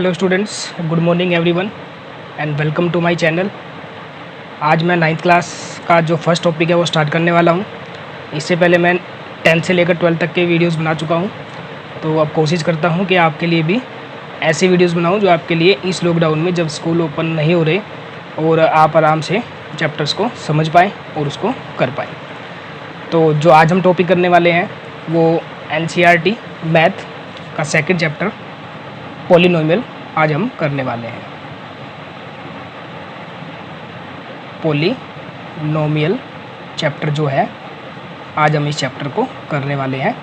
Hello students, good morning everyone and welcome to my channel. आज मैं 9th class का जो फर्स्ट टॉपिक है वो स्टार्ट करने वाला हूँ। इससे पहले मैं 10th से लेकर 12th तक के वीडियोस बना चुका हूँ, तो अब कोशिश करता हूँ कि आपके लिए भी ऐसे वीडियोस बनाऊँ जो आपके लिए इस लॉकडाउन में जब स्कूल ओपन नहीं हो रहे और आप आराम से चैप्टर्स को समझ पाएँ और उसको कर पाएँ। तो जो आज हम टॉपिक करने वाले हैं वो NCERT मैथ का सेकंड चैप्टर पॉलिनोमियल आज हम करने वाले हैं। पॉलिनोमियल चैप्टर जो है आज हम इस चैप्टर को करने वाले हैं।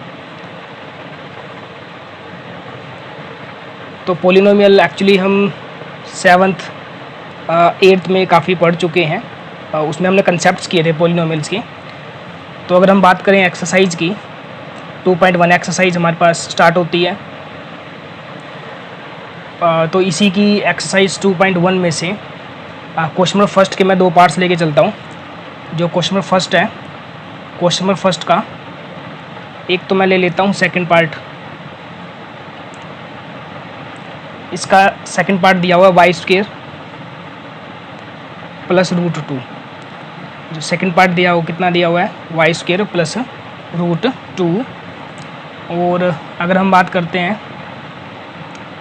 तो पॉलिनोमियल एक्चुअली हम 7th 8th में काफ़ी पढ़ चुके हैं। उसमें हमने कंसेप्ट्स किए थे पॉलिनोमियल्स के। तो अगर हम बात करें एक्सरसाइज की, 2.1 एक्सरसाइज हमारे पास स्टार्ट होती है। तो इसी की एक्सरसाइज 2.1 में से क्वेश्चन नंबर फर्स्ट के मैं दो पार्ट्स लेके चलता हूँ। जो क्वेश्चन नंबर फर्स्ट है, क्वेश्चन नंबर फर्स्ट का एक तो मैं ले लेता हूँ सेकंड पार्ट। इसका सेकंड पार्ट दिया हुआ है y² प्लस √2। जो सेकंड पार्ट दिया हुआ कितना दिया हुआ है, y² प्लस √2। और अगर हम बात करते हैं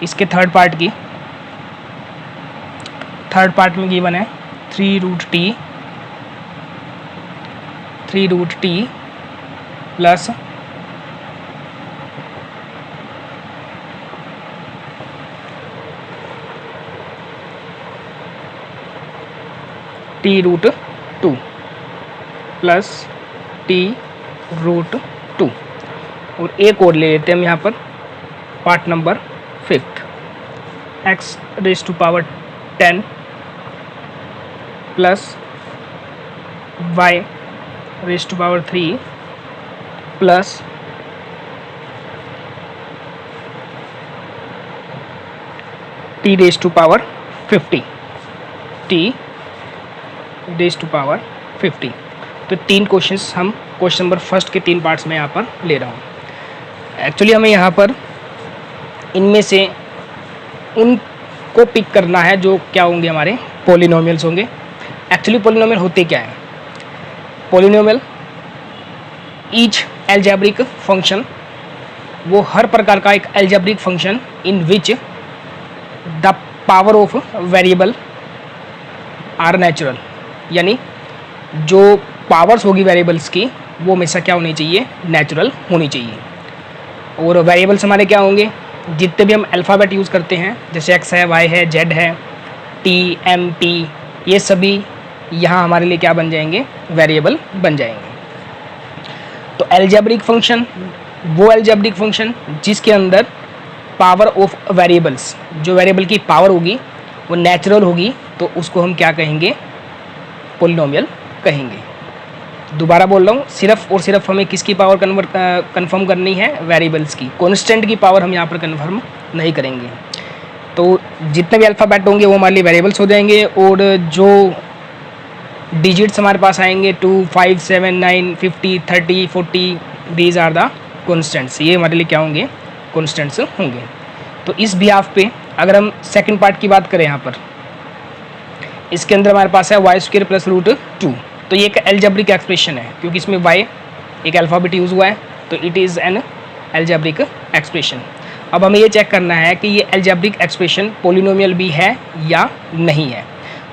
इसके थर्ड पार्ट की, थर्ड पार्ट में गिवन है 3√t plus t√2 plus t√2। और एक और ले लेते हैं हम यहाँ पर part number 5th, x⁻10 plus y⁻3 plus t⁻50। तो तीन क्वेश्चंस हम क्वेश्चन नंबर फर्स्ट के तीन पार्ट्स में यहाँ पर ले रहा हूँ। एक्चुअली हमें यहाँ पर इनमें से उनको पिक करना है जो क्या होंगे, हमारे पॉलिनोमियल्स होंगे। एक्चुअली पॉलिनोमियल होते क्या है? पॉलिनोमियल ईच एल्जेब्रिक फंक्शन, वो हर प्रकार का एक algebraic function in which the power of variable are natural, यानी जो पावर्स होगी वेरिएबल्स की वो हमेशा क्या होनी चाहिए, नेचुरल होनी चाहिए। और वेरिएबल्स हमारे क्या होंगे, जितने भी हम अल्फ़ाबेट यूज़ करते हैं, जैसे x है, y है, z है, t, m, t, ये सभी यहाँ हमारे लिए क्या बन जाएंगे, वेरिएबल बन जाएंगे। तो एल्जेब्रिक फंक्शन वो एल्जेब्रिक फंक्शन जिसके अंदर पावर ऑफ वेरिएबल्स, जो वेरिएबल की पावर होगी वो नेचुरल होगी, तो उसको हम क्या कहेंगे, पॉलिनोमियल कहेंगे। दोबारा बोल रहा हूँ, सिर्फ और सिर्फ हमें किसकी पावर कन्फर्म करनी है, वेरिएबल्स की। कॉन्स्टेंट की पावर हम यहाँ पर कन्फर्म नहीं करेंगे। तो जितने भी अल्फ़ाबेट होंगे वो हमारे लिए वेरिएबल्स हो जाएंगे, और जो डिजिट्स हमारे पास आएंगे 2, 5, 7, 9, 50, 30, 40, दीज आर द कॉन्स्टेंट्स। ये हमारे लिए क्या होंगे, कॉन्स्टेंट्स होंगे। तो इस बिहाफ पे अगर हम सेकेंड पार्ट की बात करें, यहाँ पर इसके अंदर हमारे पास है y² प्लस √2। तो ये एक एल्जेब्रिक एक्सप्रेशन है, क्योंकि इसमें y एक अल्फ़ाबेट यूज़ हुआ है, तो it is an algebraic expression. अब हमें ये चेक करना है कि ये एल्जेब्रिक एक्सप्रेशन पॉलिनोमियल भी है या नहीं है।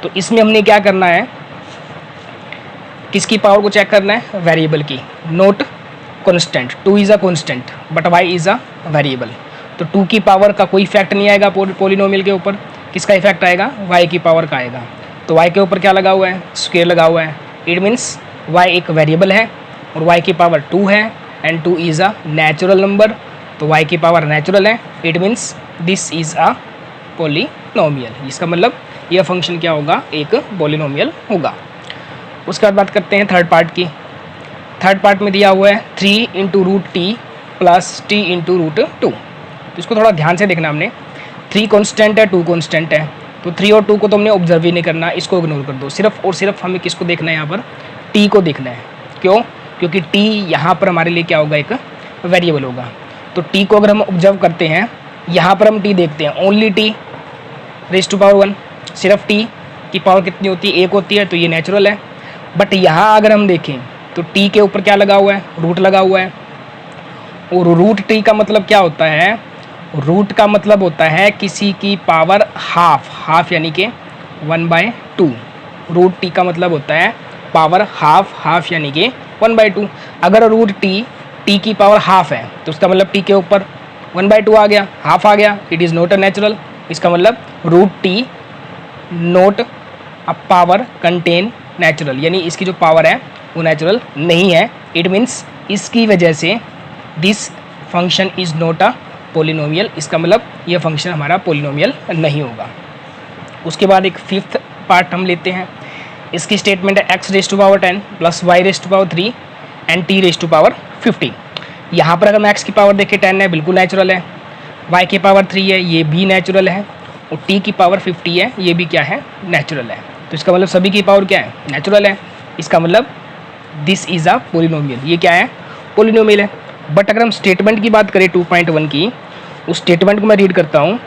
तो इसमें हमने क्या करना है, किसकी पावर को चेक करना है, वेरिएबल की, note constant. 2 is a constant but y is a variable. तो 2 की पावर का कोई इफेक्ट नहीं आएगा पॉलिनोमियल के ऊपर। किसका इफेक्ट आएगा, y की पावर का आएगा। तो y के ऊपर क्या लगा हुआ है, स्क्वायर लगा हुआ है। इट मीन्स y एक वेरिएबल है और y की पावर 2 है, and 2 is a natural number, तो y की पावर नेचुरल है। It means this is a polynomial. इसका मतलब यह फंक्शन क्या होगा, एक पॉलिनोमियल होगा। उसके बाद बात करते हैं थर्ड पार्ट की। थर्ड पार्ट में दिया हुआ है 3 × √t प्लस t × √2। तो इसको थोड़ा ध्यान से देखना हमने। 3 कॉन्स्टेंट है, 2 कॉन्स्टेंट है, तो 3 और 2 को तो हमने ऑब्जर्व ही नहीं करना, इसको इग्नोर कर दो। सिर्फ और सिर्फ हमें किसको देखना है, यहाँ पर t को देखना है। क्यों? क्योंकि t यहाँ पर हमारे लिए क्या होगा, एक वेरिएबल होगा। तो t को अगर हम ऑब्जर्व करते हैं, यहाँ पर हम t देखते हैं, only t, raise to power 1, सिर्फ टी की पावर कितनी होती है, 1 होती है, तो ये नेचुरल है। बट यहाँ अगर हम देखें तो टी के ऊपर क्या लगा हुआ है, रूट लगा हुआ है, और रूट टी का मतलब क्या होता है, रूट का मतलब होता है किसी की पावर हाफ, हाफ यानी कि 1/2। रूट टी का मतलब होता है पावर हाफ, हाफ यानी कि 1/2। अगर रूट टी की पावर हाफ है तो उसका मतलब टी के ऊपर 1/2 आ गया, हाफ आ गया, it is not a natural. इसका मतलब root t not a power contain natural, यानी इसकी जो पावर है वो नेचुरल नहीं है। इट मीन्स इसकी वजह से this function is not a polynomial, इसका मतलब यह फंक्शन हमारा पोलिनोमियल नहीं होगा। उसके बाद एक फिफ्थ पार्ट हम लेते हैं। इसकी स्टेटमेंट है x raise to power 10 plus y raise to power 3 and t raise to power 50। यहाँ पर अगर मैं x की पावर देखें 10 है, बिल्कुल नेचुरल है, y की पावर 3 है, ये भी नेचुरल है, और t की पावर 50 है, ये भी क्या है, नेचुरल है। तो इसका मतलब सभी की पावर क्या है, नेचुरल है। इसका मतलब दिस इज़ अ पोलिनोमियल, ये क्या है, पोलिनोमियल है। बट अगर हम स्टेटमेंट की बात करें 2.1 की, उस स्टेटमेंट को मैं रीड करता हूँ।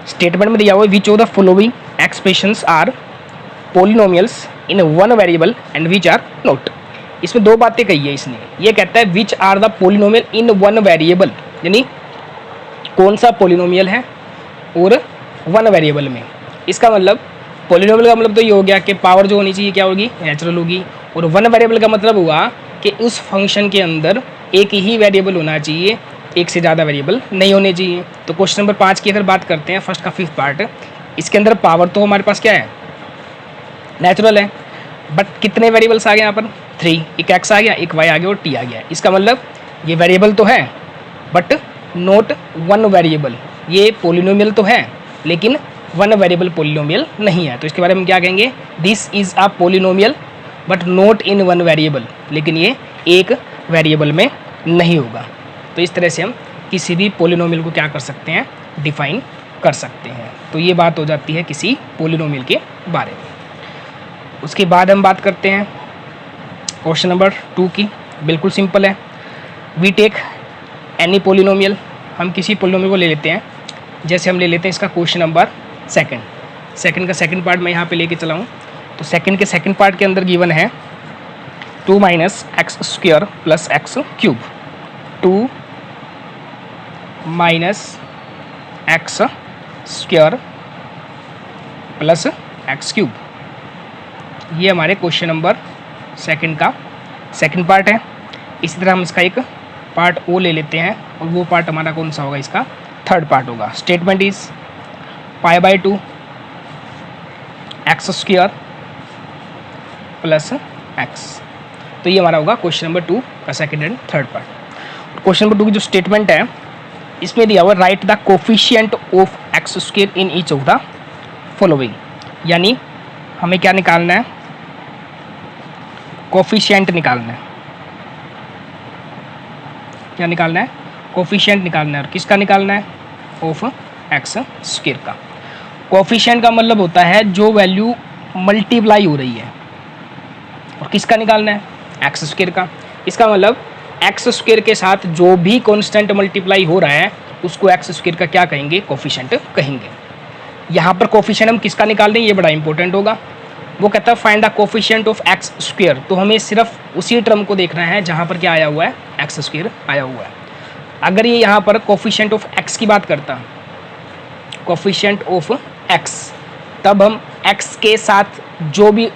स्टेटमेंट में दिया हुआ है which of the following expressions are polynomials in one variable and which are not. इसमें दो बातें कही है इसने। ये कहता है which are the polynomial in one variable, यानी कौन सा पोलिनोमियल है और वन वेरिएबल में। इसका मतलब पोलिनोमियल का मतलब तो ये हो गया कि पावर जो होनी चाहिए क्या होगी, नेचुरल होगी, और वन वेरिएबल का मतलब हुआ कि उस फंक्शन के अंदर एक ही वेरिएबल होना चाहिए, एक से ज़्यादा वेरिएबल नहीं होने चाहिए। तो क्वेश्चन नंबर 5 की अगर बात करते हैं, फर्स्ट का फिफ्थ पार्ट, इसके अंदर पावर तो हमारे पास क्या है, नेचुरल है, बट कितने वेरिएबल्स आ गए यहाँ पर, 3, एक x आ गया, एक y आ गया और t आ गया। इसका मतलब ये वेरिएबल तो है बट नॉट वन वेरिएबल, ये पोलिनोमियल तो है लेकिन वन वेरिएबल पोलिनोमियल नहीं है। तो इसके बारे में क्या कहेंगे, this is a polynomial but not in one variable, लेकिन ये एक वेरिएबल में नहीं होगा। तो इस तरह से हम किसी भी पोलिनोमियल को क्या कर सकते हैं, डिफाइन कर सकते हैं। तो ये बात हो जाती है किसी पोलिनोमियल के बारे में। उसके बाद हम बात करते हैं क्वेश्चन नंबर 2 की। बिल्कुल सिंपल है, वी टेक एनी पोलिनोमियल, हम किसी पोलिनोमियल को ले लेते हैं। जैसे हम ले लेते हैं इसका क्वेश्चन नंबर सेकंड का सेकंड पार्ट मैं यहाँ पे लेके चला हूँ। तो सेकंड के सेकंड पार्ट के अंदर गिवन है 2 - x² plus x³ 2 - x² plus x³। ये हमारे क्वेश्चन नंबर सेकंड का सेकंड पार्ट है। इसी तरह हम इसका एक पार्ट ओ ले लेते हैं, और वो पार्ट हमारा कौन सा होगा, इसका थर्ड पार्ट होगा। Statement is π/2 x² plus x। तो ये हमारा होगा क्वेश्चन नंबर 2 का second and third part. Question number 2 की जो स्टेटमेंट है, इसमें दिया हुआ write the coefficient of x² in each of the following, यानी हमें क्या निकालना है, कोफिशिएंट निकालना है। क्या निकालना है, कोफिशिएंट निकालना है। और किसका निकालना है, ऑफ x² का। कोफिशिएंट का मतलब होता है जो वैल्यू मल्टीप्लाई हो रही है, और किसका निकालना है, x² का। इसका मतलब x² के साथ जो भी कांस्टेंट मल्टीप्लाई हो रहा है उसको x² का क्या कहेंगे, कोफिशिएंट कहेंगे। यहाँ पर कोफिशिएंट हम किसका निकाल रहे हैं, ये बड़ा इंपॉर्टेंट होगा। वो कहता है find the coefficient of x², तो हमें सिर्फ उसी टर्म को देखना है जहाँ पर क्या आया हुआ है, x² आया हुआ है। अगर ये यहाँ पर कोफिशिएंट ऑफ x की बात करता, कोफिशिएंट ऑफ x, तब हम x के साथ जो भी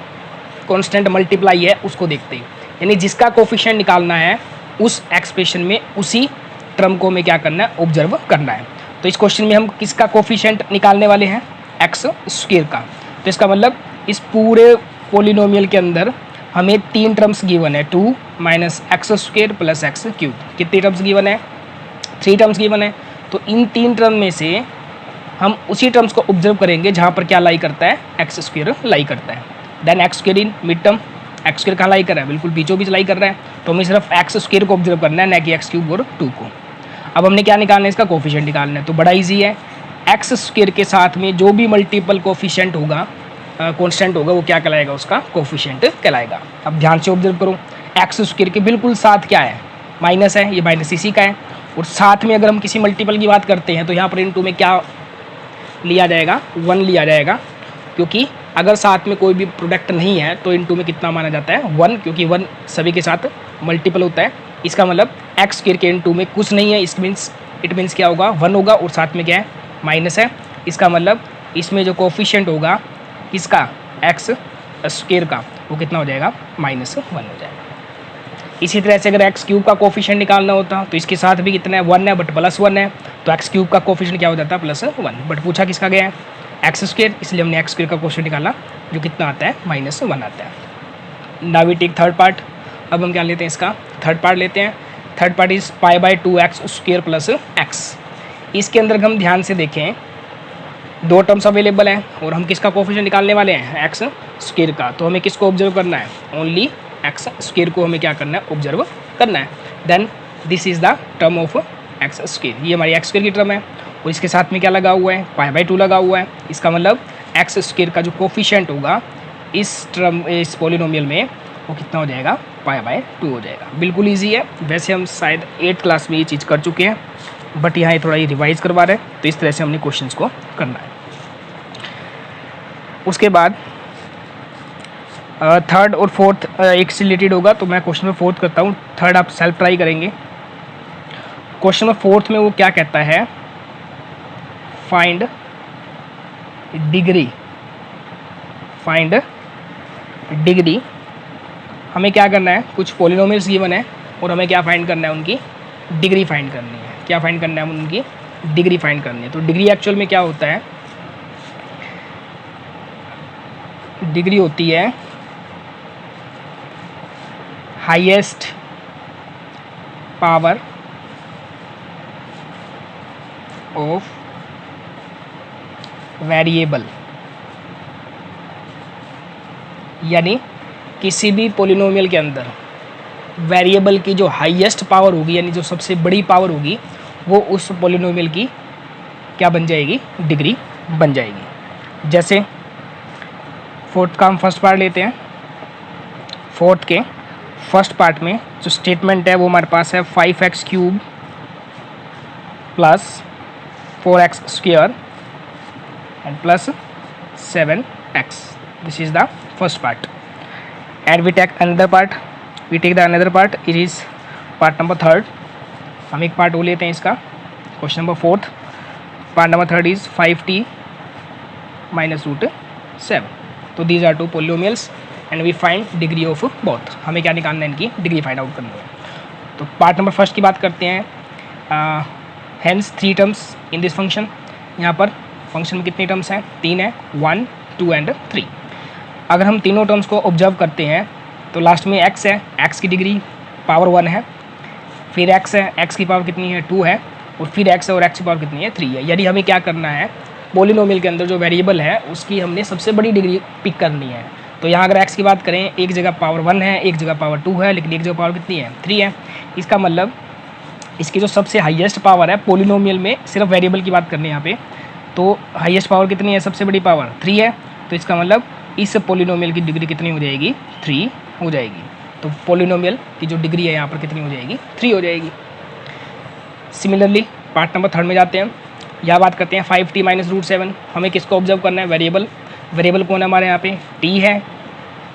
कांस्टेंट मल्टीप्लाई है उसको देखते हैं, यानी जिसका कोफिशिएंट निकालना है उस एक्सप्रेशन में उसी टर्म को हमें क्या करना है, ऑब्जर्व करना है। तो इस क्वेश्चन में हम किसका कोफिशिएंट निकालने वाले हैं, x² का। तो इसका मतलब इस पूरे पोलिनोमियल के अंदर हमें 3 टर्म्स गिवन है, 2 - x² प्लस x³। कितनी टर्म्स गिवन है, 3 टर्म्स गिवन है। तो इन 3 टर्म में से हम उसी टर्म्स को ऑब्जर्व करेंगे जहाँ पर क्या लाई करता है, x² लाई करता है। Then x² in mid term, x² कहाँ लाई कर रहा है, बिल्कुल बीचों बीच लाई कर रहा है। तो हमें सिर्फ x² को ऑब्जर्व करना है, ना कि x³ और 2 को। अब हमने क्या निकालना है, इसका कोफिशिएंट निकालना है। तो बड़ा ईजी है, x² के साथ में जो भी मल्टीपल कोफिशिएंट होगा, कांस्टेंट होगा, वो क्या कहलाएगा, उसका कोफिशिएंट कहलाएगा। अब ध्यान से ऑब्जर्व करो, x² के बिल्कुल साथ क्या है, माइनस है, ये माइनस इसी का है। और साथ में अगर हम किसी मल्टीपल की बात करते हैं तो यहाँ पर इन 2 में क्या लिया जाएगा 1 लिया जाएगा, क्योंकि अगर साथ में कोई भी प्रोडक्ट नहीं है तो इनटू में कितना माना जाता है 1, क्योंकि 1 सभी के साथ मल्टीपल होता है। इसका मतलब एक्स स्क्वायर के इनटू में कुछ नहीं है, इट मीन्स क्या होगा 1 होगा और साथ में क्या है माइनस है। इसका मतलब इसमें जो कोफिशिएंट होगा इसका एक्स स्क्वायर का वो कितना हो जाएगा -1 हो जाएगा। इसी तरह से अगर एक्स क्यूब का कोफिशिएंट निकालना होता तो इसके साथ भी कितना है 1 है बट +1 है, तो एक्स क्यूब का कोफिशिएंट क्या हो जाता है +1, बट पूछा किसका गया है एक्स स्क्वायर, इसलिए हमने एक्स स्क्वायर का कोफिशिएंट निकाला जो कितना आता है -1 आता है। Now we take third part. अब हम क्या लेते हैं इसका थर्ड पार्ट लेते हैं। Third part is π/2x² + x। इसके अंदर हम ध्यान से देखें 2 टर्म्स अवेलेबल हैं और हम किसका कोफिशिएंट निकालने वाले हैं एक्स स्क्वायर का, तो हमें किसको ऑब्जर्व करना है ओनली एक्स स्क्वायर को हमें क्या करना है ऑब्जर्व करना है। Then this is the term of x square, ये हमारी एक्स स्क्वायर की टर्म है और इसके साथ में क्या लगा हुआ है π/2 लगा हुआ है। इसका मतलब एक्स स्क्वायर का जो कोफिशिएंट होगा इस पॉलिनोमियल में वो कितना हो जाएगा π/2 हो जाएगा। बिल्कुल ईजी है, वैसे हम शायद 8th क्लास में ये चीज़ कर चुके हैं बट यहाँ थोड़ा ये रिवाइज करवा रहे हैं, तो इस तरह से हमने क्वेश्चंस को करना है। उसके बाद थर्ड और फोर्थ एक से रिलेटेड होगा, तो मैं क्वेश्चन में फोर्थ करता हूँ, थर्ड आप सेल्फ ट्राई करेंगे। क्वेश्चन में फोर्थ में वो क्या कहता है फाइंड डिग्री। हमें क्या करना है कुछ पॉलिनोमियल्स गिवन है और हमें क्या फाइंड करना है उनकी डिग्री फाइंड करनी है। क्या फाइंड करना है उनकी डिग्री फाइंड करनी है। तो डिग्री एक्चुअल में क्या होता है, डिग्री होती है हाईएस्ट पावर ऑफ वेरिएबल, यानी किसी भी पॉलिनोमियल के अंदर वेरिएबल की जो हाईएस्ट पावर होगी यानी जो सबसे बड़ी पावर होगी वो उस पॉलिनोमियल की क्या बन जाएगी डिग्री बन जाएगी। जैसे फोर्थ का हम फर्स्ट पार्ट लेते हैं। फोर्थ के फर्स्ट पार्ट में जो स्टेटमेंट है वो हमारे पास है 5x³ + 4x² and +7x। This is the first part. And we take another part. We take the another part. It is part number 3rd. हम एक पार्ट वो लेते हैं इसका question number 4th। Part number 3rd is 5t - √7। तो these are 2 polynomials and we find degree of both. हमें क्या निकालना है इनकी डिग्री फाइंड आउट करनी है। तो पार्ट नंबर फर्स्ट की बात करते हैं। Hence 3 terms in this function. यहाँ पर फंक्शन में कितनी टर्म्स हैं 3 है 1 2 एंड 3। अगर हम तीनों टर्म्स को ऑब्जर्व करते हैं तो लास्ट में x है, x की डिग्री पावर 1 है, फिर x है, x की पावर कितनी है 2 है और फिर x है और x की पावर कितनी है 3 है। यानी हमें क्या करना है पॉलिनोमियल के अंदर जो वेरिएबल है उसकी हमने सबसे बड़ी डिग्री पिक करनी है। तो यहाँ अगर x की बात करें एक जगह पावर 1 है एक जगह पावर 2 है लेकिन एक जगह पावर कितनी है 3 है। इसका मतलब इसकी जो सबसे हाईएस्ट पावर है पॉलिनोमियल में, सिर्फ वेरिएबल की बात करनी है यहाँ पे, तो हाईएस्ट पावर कितनी है सबसे बड़ी पावर 3 है। तो इसका मतलब इस पॉलिनोमियल की डिग्री कितनी हो जाएगी 3 हो जाएगी। तो पॉलिनोमियल की जो डिग्री है यहाँ पर कितनी हो जाएगी 3 हो जाएगी। सिमिलरली पार्ट नंबर 3rd में जाते हैं। यहाँ बात करते हैं 5t - √7। हमें किसको ऑब्जर्व करना है वेरिएबल कौन है हमारे यहाँ पे t है।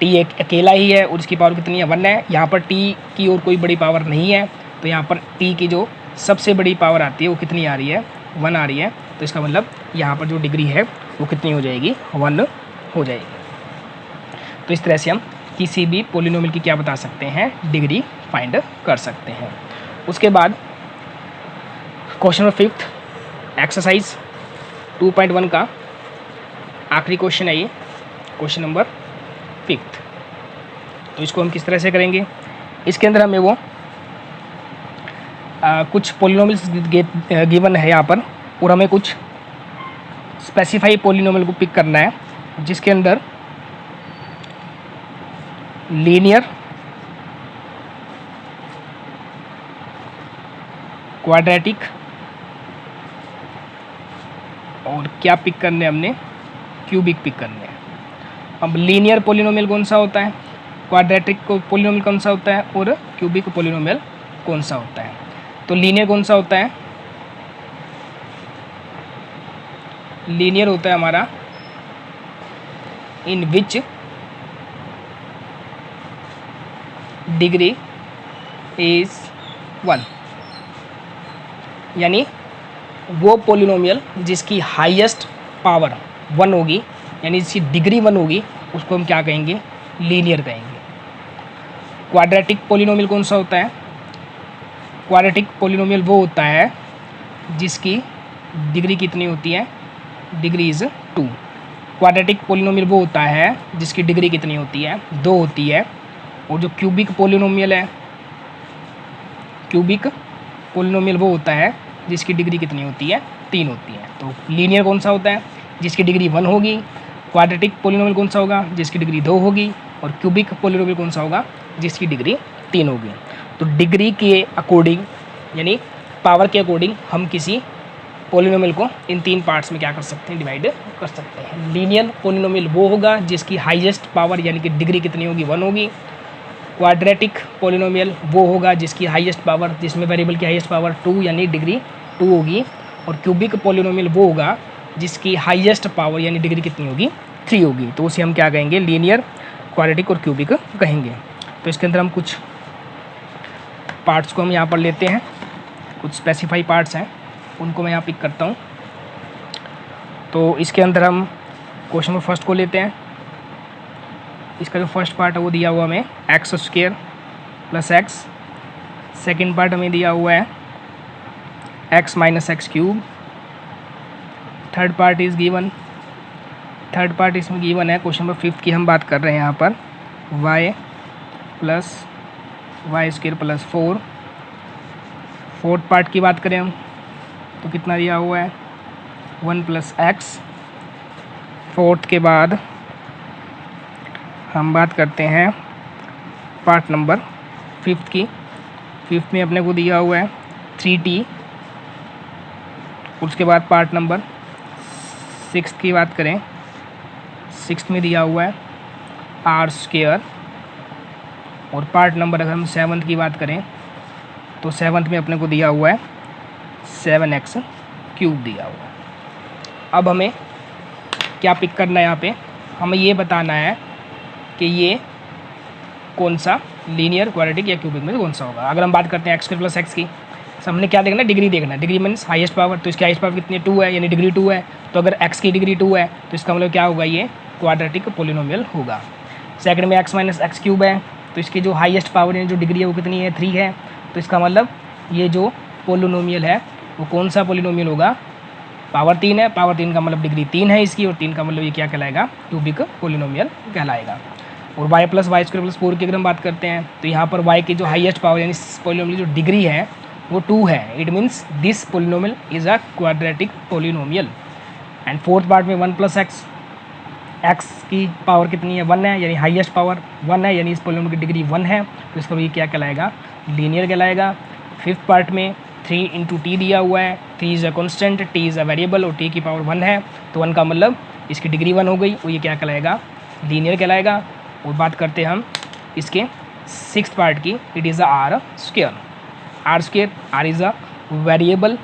t एक अकेला ही है और इसकी पावर कितनी है 1 है। यहाँ पर t की और कोई बड़ी पावर नहीं है तो यहाँ पर t की जो सबसे बड़ी पावर आती है वो कितनी आ रही है 1 आ रही है। तो इसका मतलब यहाँ पर जो डिग्री है वो कितनी हो जाएगी 1 हो जाएगी। तो इस तरह से हम किसी भी पॉलिनोमियल की क्या बता सकते हैं डिग्री फाइंड कर सकते हैं। उसके बाद क्वेश्चन नंबर 5th एक्सरसाइज 2.1 का आखिरी क्वेश्चन है ये क्वेश्चन नंबर 5th। तो इसको हम किस तरह से करेंगे, इसके अंदर हमें वो कुछ पॉलिनोमियल्स गिवन है यहाँ पर और हमें कुछ स्पेसिफाई पॉलिनोमियल को पिक करना है जिसके अंदर लीनियर क्वाड्रेटिक और क्या पिक करने हमने क्यूबिक पिक करने हैं। अब लीनियर पॉलिनोमियल कौन सा होता है, क्वाड्रेटिक पॉलिनोमियल कौन सा होता है और क्यूबिक पॉलिनोमियल कौन सा होता है। तो लीनियर कौन सा होता है लीनियर होता है हमारा इन विच डिग्री इज 1, यानी वो पोलिनोमियल जिसकी हाईएस्ट पावर 1 होगी, यानी जिसकी डिग्री 1 होगी, उसको हम क्या कहेंगे? लीनियर कहेंगे। क्वाड्रेटिक पोलिनोमियल कौन सा होता है? क्वाड्रेटिक पोलिनोमियल वो होता है जिसकी डिग्री कितनी होती है? Degree is 2। क्वाड्रेटिक पोलिनोमियल वो होता है जिसकी डिग्री कितनी होती है? 2 होती है। और जो क्यूबिक पोलिनोमियल है, क्यूबिक पोलिनोमियल वो होता है जिसकी डिग्री कितनी होती है? 3 होती है। तो लीनियर कौन सा होता है? जिसकी डिग्री 1 होगी। क्वाड्रेटिक पोलिनोमियल कौन सा होगा? जिसकी डिग्री 2 होगी। और क्यूबिक पोलिनोमियल कौन सा होगा? जिसकी डिग्री 3 होगी। तो डिग्री के अकॉर्डिंग, यानी पावर के अकॉर्डिंग, हम किसी पोलिनोमियल को इन 3 पार्ट्स में क्या कर सकते हैं? डिवाइड कर सकते हैं। लीनियर पोलिनोमियल वो होगा जिसकी हाईएस्ट पावर यानी कि डिग्री कितनी होगी? 1 होगी। क्वाड्रेटिक पोलिनोमियल वो होगा जिसकी हाईएस्ट पावर, जिसमें वेरिएबल की हाईएस्ट पावर 2 यानी डिग्री 2 होगी। और क्यूबिक पोलिनोमियल वो होगा जिसकी हाईएस्ट पावर यानी डिग्री कितनी होगी? 3 होगी। तो उसे हम क्या कहेंगे? लीनियर, क्वाड्रेटिक और क्यूबिक कहेंगे। तो इसके अंदर हम कुछ पार्ट्स को हम यहाँ पर लेते हैं, कुछ स्पेसिफाई पार्ट्स हैं, उनको मैं यहाँ पिक करता हूँ। तो इसके अंदर हम क्वेश्चन नंबर फर्स्ट को लेते हैं। इसका जो फर्स्ट पार्ट है वो दिया हुआ हमें x square plus x. Second part हमें दिया हुआ है x minus x cube. Third part is given, third part इसमें गिवन है। क्वेश्चन नंबर 5 की हम बात कर रहे हैं यहाँ पर, y plus y square plus 4। Fourth part की बात करें हम तो कितना दिया हुआ है? 1 प्लस एक्स। फोर्थ के बाद हम बात करते हैं पार्ट नंबर 5 की। 5 में अपने को दिया हुआ है 3t। उसके बाद पार्ट नंबर 6 की बात करें, 6 में दिया हुआ है आर स्क्वायर। और पार्ट नंबर अगर हम 7 की बात करें तो 7 में अपने को दिया हुआ है 7x क्यूब दिया हुआ है। अब हमें क्या पिक करना है? यहाँ पे हमें ये बताना है कि ये कौन सा लीनियर, क्वाड्रेटिक या क्यूबिक में कौन सा होगा। अगर हम बात करते हैं एक्स स्क्वायर प्लस एक्स की, तो हमने क्या देखना? डिग्री देखना। Degree means highest power. तो इसकी हाईएस्ट पावर कितनी है? 2 है, यानी डिग्री 2 है। तो अगर एक्स की डिग्री 2 है तो इसका मतलब क्या होगा? ये क्वाड्रेटिक पोलिनोमियल होगा। सेकंड में एक्स माइनस एक्स क्यूब है, तो इसकी जो हाईएस्ट पावर है, जो डिग्री है वो कितनी है? 3 है। तो इसका मतलब ये जो पोलिनोमियल है वो कौन सा पोलिनोमियल होगा? पावर 3 है। पावर 3 का मतलब डिग्री 3 है इसकी, और 3 का मतलब ये क्या कहलाएगा? क्यूबिक पोलिनोमियल कहलाएगा। और y plus y square plus 4 की अगर हम बात करते हैं तो यहाँ पर y की जो हाईएस्ट पावर यानी पोलिनोमियल जो डिग्री है वो 2 है। It means this polynomial is a quadratic polynomial. And fourth part में 1 प्लस एक्स, एक्स की पावर कितनी है? 1 है, यानी हाईएस्ट पावर 1 है, यानी इस पोलिनोमियल की डिग्री 1 है। तो इसका ये क्या कहलाएगा? लीनियर कहलाएगा। फिफ्थ पार्ट में 3 इंटू टी दिया हुआ है। 3 is a constant, T is a variable, और टी की पावर 1 है। तो 1 का मतलब इसकी डिग्री 1 हो गई, और ये क्या कहलाएगा? लीनियर कहलाएगा। और बात करते हैं हम इसके 6th पार्ट की, it is a r square. R square, r is a variable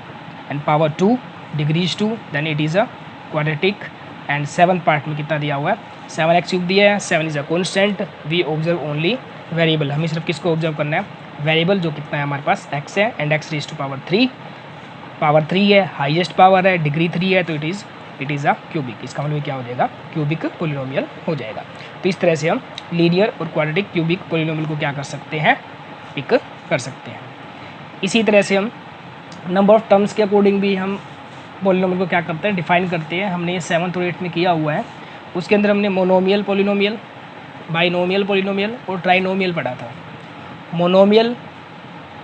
and power 2, degree is 2, then it is a quadratic. And 7th part में कितना दिया हुआ है? 7x क्यूब दिया है। 7 is a constant, we observe only variable. हमें सिर्फ किसको ऑब्जर्व करना है? वेरिएबल, जो कितना है हमारे पास? x है। And x raise to power 3, power 3 है, हाईएस्ट पावर है, डिग्री 3 है, तो इट इज़ अ क्यूबिक। इसका मतलब क्या हो जाएगा? क्यूबिक पोलिनोमियल हो जाएगा। तो इस तरह से हम लीनियर और क्वाड्रेटिक क्यूबिक पोलिनोमियल को क्या कर सकते हैं? पिक कर सकते हैं। इसी तरह से हम नंबर ऑफ टर्म्स के अकॉर्डिंग भी हम पोलिनोमियल को क्या करते हैं? डिफाइन करते हैं। हमने ये 7th और 8th में किया हुआ है। उसके अंदर हमने मोनोमियल पोलिनोमियल, बाइनोमियल पोलिनोमियल और ट्राइनोमियल पढ़ा था। मोनोमियल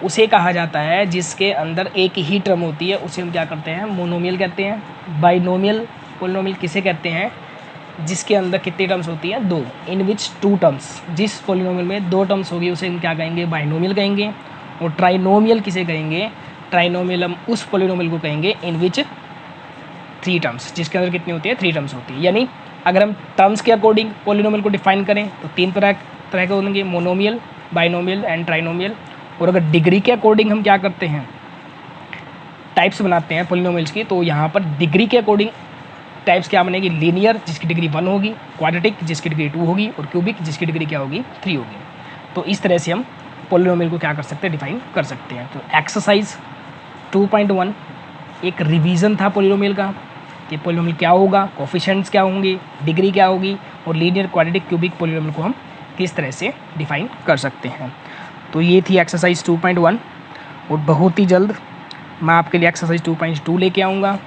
उसे कहा जाता है जिसके अंदर एक ही टर्म होती है, उसे हम क्या करते हैं? मोनोमियल कहते हैं। बाइनोमियल पोलिनोमियल किसे कहते हैं? जिसके अंदर कितनी टर्म्स होती हैं? 2, इन विच 2 टर्म्स। जिस पोलिनोमियल में 2 टर्म्स होगी उसे हम क्या कहेंगे? बाइनोमियल कहेंगे। और ट्राइनोमियल किसे कहेंगे? ट्राइनोमियल हम उस पोलिनोमियल को कहेंगे इन विच 3 टर्म्स, जिसके अंदर कितनी होती है? 3 टर्म्स होती है। यानी अगर हम टर्म्स के अकॉर्डिंग पोलिनोमियल को डिफाइन करें तो 3 तरह के होंगे, मोनोमियल, बाइनोमियल एंड ट्राइनोमियल। और अगर डिग्री के अकॉर्डिंग हम क्या करते हैं? टाइप्स बनाते हैं पोलिनोमियल्स की, तो यहाँ पर डिग्री के अकॉर्डिंग टाइप्स क्या बनेगी, लीनियर जिसकी डिग्री 1 होगी, क्वाड्रेटिक जिसकी डिग्री 2 होगी, और क्यूबिक जिसकी डिग्री क्या होगी, 3 होगी। तो इस तरह से हम पॉलिनोमियल को क्या कर सकते हैं, डिफाइन कर सकते हैं। तो एक्सरसाइज 2.1 एक रिवीजन था पॉलिनोमियल का कि पॉलिनोमियल क्या होगा, कोफिशिएंट्स क्या होंगे, डिग्री क्या होगी, और लीनियर, क्वाड्रेटिक, क्यूबिक पॉलिनोमियल को हम किस तरह से डिफाइन कर सकते हैं। तो ये थी एक्सरसाइज 2.1 और बहुत ही जल्द मैं आपके लिए एक्सरसाइज 2.2 लेके आऊँगा।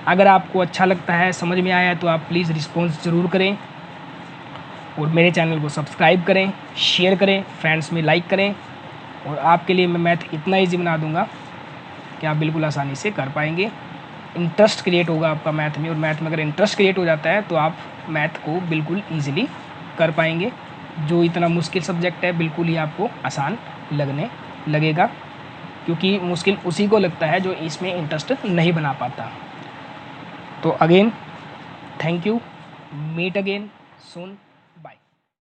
अगर आपको अच्छा लगता है, समझ में आया, तो आप प्लीज़ रिस्पॉन्स ज़रूर करें और मेरे चैनल को सब्सक्राइब करें, शेयर करें, फ्रेंड्स में लाइक करें। और आपके लिए मैं मैथ इतना ईजी बना दूंगा कि आप बिल्कुल आसानी से कर पाएंगे। इंटरेस्ट क्रिएट होगा आपका मैथ में, और मैथ में अगर इंटरेस्ट क्रिएट हो जाता है तो आप मैथ को बिल्कुल ईजिली कर पाएंगे। जो इतना मुश्किल सब्जेक्ट है बिल्कुल ही आपको आसान लगने लगेगा, क्योंकि मुश्किल उसी को लगता है जो इसमें इंटरेस्ट नहीं बना पाता। तो again thank you, meet again soon.